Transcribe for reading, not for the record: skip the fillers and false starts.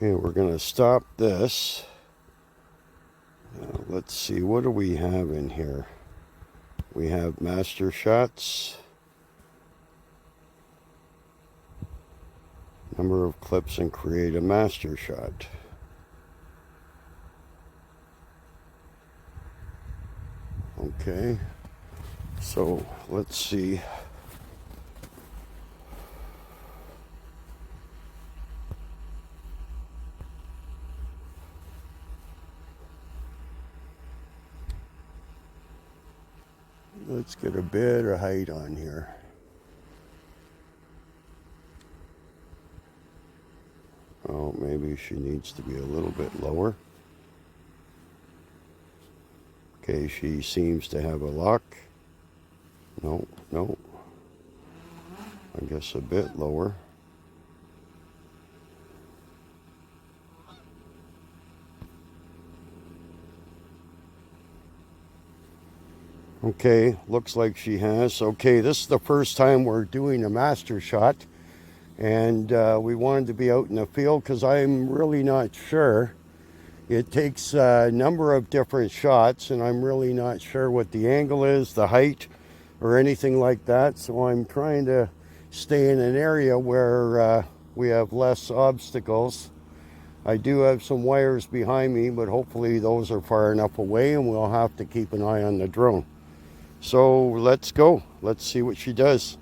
Okay, we're going to stop this. Let's see, what do we have in here? We have Mastershots. Number of clips and create a master shot. Okay, so let's see. Let's get a bit of height on here. Oh, maybe she needs to be a little bit lower. Okay, she seems to have a lock. No, no. I guess a bit lower. Okay, looks like she has. Okay, this is the first time we're doing a master shot. And we wanted to be out in the field because I'm really not sure. It takes a number of different shots, and I'm really not sure what the angle is, the height, or anything like that. So I'm trying to stay in an area where we have less obstacles. I do have some wires behind me, but hopefully those are far enough away, and we'll have to keep an eye on the drone. So let's go. Let's see what she does.